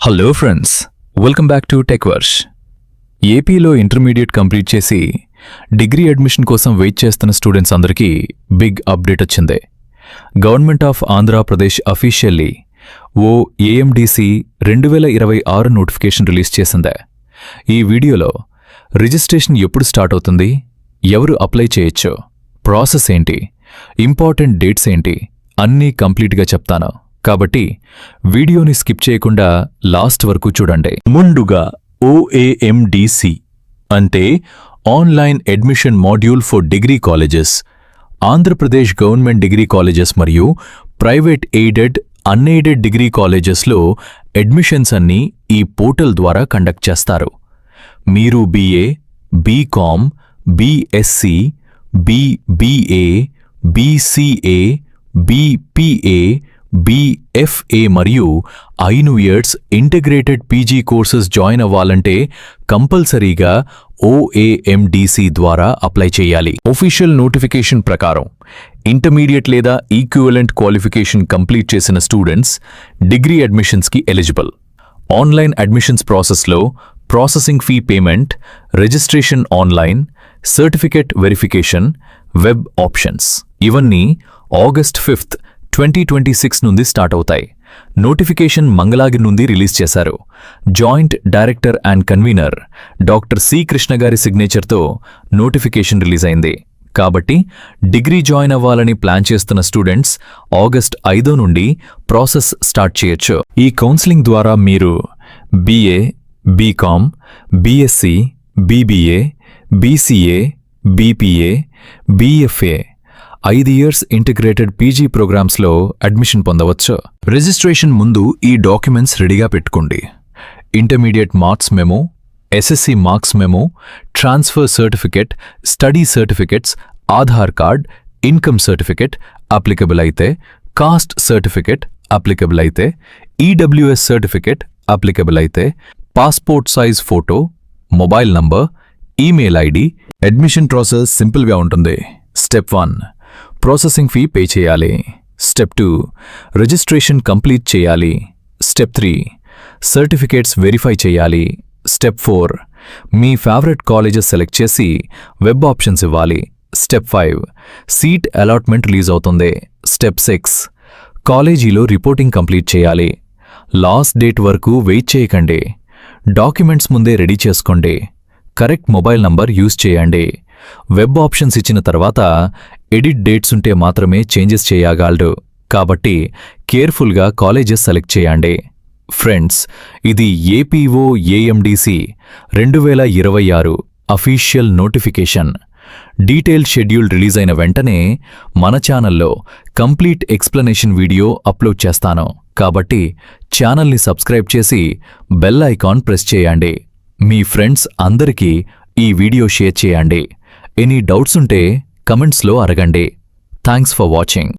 Hello friends, welcome back to టెక్వర్ష్. ఏపీలో intermediate complete చేసి డిగ్రీ అడ్మిషన్ కోసం వెయిట్ చేస్తున్న స్టూడెంట్స్ అందరికీ బిగ్ అప్డేట్ వచ్చింది. Government of Andhra Pradesh officially O AMDC 2026 notification release చేసిందే. ఈ వీడియోలో రిజిస్ట్రేషన్ ఎప్పుడు స్టార్ట్ అవుతుంది, ఎవరు అప్లై చేయొచ్చు, ప్రాసెస్ ఏంటి, ఇంపార్టెంట్ డేట్స్ ఏంటి అన్నీ కంప్లీట్గా చెప్తాను. కాబట్టి వీడియోని స్కిప్ చేయకుండా లాస్ట్ వరకు చూడండి. ముందుగా ఓఏఎండిసి అంటే online admission module for degree colleges. Andhra Pradesh government degree colleges మరియు ప్రైవేట్ ఎయిడెడ్, అన్ఎయిడెడ్ డిగ్రీ కాలేజెస్లో అడ్మిషన్స్ అన్నీ ఈ పోర్టల్ ద్వారా కండక్ట్ చేస్తారు. మీరు BA, BCom, BSc, BBA, BCA, BPA, BFA మరియు 5 years integrated PG courses join అవ్వాలంటే కంపల్సరీగా OAMDC ద్వారా అప్లై చేయాలి. ఒఫీషియల్ నోటిఫికేషన్ ప్రకారం ఇంటర్మీడియట్ లేదా ఈక్వివలెంట్ క్వాలిఫికేషన్ కంప్లీట్ చేసిన స్టూడెంట్స్ డిగ్రీ అడ్మిషన్స్కి ఎలిజిబుల్. ఆన్లైన్ అడ్మిషన్స్ ప్రాసెస్లో processing fee payment, registration online, certificate verification, web options ఇవన్నీ August 5, 2026 నుండి స్టార్ట్ అవుతాయి. నోటిఫికేషన్ మంగళగిరి నుండి రిలీజ్ చేశారు. Joint director and convenor doctor C Krishna గారి సిగ్నేచర్తో నోటిఫికేషన్ రిలీజ్ అయింది. కాబట్టి డిగ్రీ జాయిన్ అవ్వాలని ప్లాన్ చేస్తున్న స్టూడెంట్స్ August 5 నుండి ప్రాసెస్ స్టార్ట్ చేయొచ్చు. ఈ కౌన్సిలింగ్ ద్వారా మీరు BA, BCom, BSc, BBA, BCA, BPA, BFA 5 years integrated PG ప్రోగ్రామ్స్లో అడ్మిషన్ పొందవచ్చు. రిజిస్ట్రేషన్ ముందు ఈ డాక్యుమెంట్స్ రెడీగా పెట్టుకోండి. Intermediate marks memo, SSC marks memo, transfer certificate, study certificates, Aadhaar card, income certificate applicable అయితే, కాస్ట్ సర్టిఫికెట్ అప్లికబుల్ అయితే, EWS సర్టిఫికెట్ అప్లికబుల్ అయితే, passport size photo, mobile number, email ID. Admission process సింపుల్గా ఉంటుంది. Step 1 processing fee pay చేయాలి. Step 2 registration complete చేయాలి. Step 3 certificates verify చేయాలి. Step 4 మీ favourite colleges select చేసి వెబ్ ఆప్షన్స్ ఇవ్వాలి. స్టెప్ 5 సీట్ అలాట్మెంట్ రిలీజ్ అవుతుంది. స్టెప్ 6 కాలేజీలో రిపోర్టింగ్ కంప్లీట్ చేయాలి. లాస్ట్ డేట్ వరకు వెయిట్ చేయకండి. డాక్యుమెంట్స్ ముందే రెడీ చేసుకోండి. కరెక్ట్ మొబైల్ నంబర్ యూజ్ చేయండి. వెబ్ ఆప్షన్స్ ఇచ్చిన తర్వాత ఎడిట్ డేట్స్ ఉంటే మాత్రమే చేంజెస్ చేయగలరు. కాబట్టి కేర్ఫుల్గా కాలేజెస్ సెలెక్ట్ చేయండి. ఫ్రెండ్స్, ఇది APO AMDC 2026 official notification. Detail schedule release అయిన వెంటనే మన ఛానల్లో కంప్లీట్ ఎక్స్ప్లెనేషన్ వీడియో అప్లోడ్ చేస్తాను. కాబట్టి ఛానల్ని సబ్స్క్రైబ్ చేసి బెల్ ఐకాన్ ప్రెస్ చేయండి. మీ ఫ్రెండ్స్ అందరికీ ఈ వీడియో షేర్ చేయండి. ఎనీ డౌట్స్ ఉంటే కమెంట్స్లో అడగండి. Thanks for watching.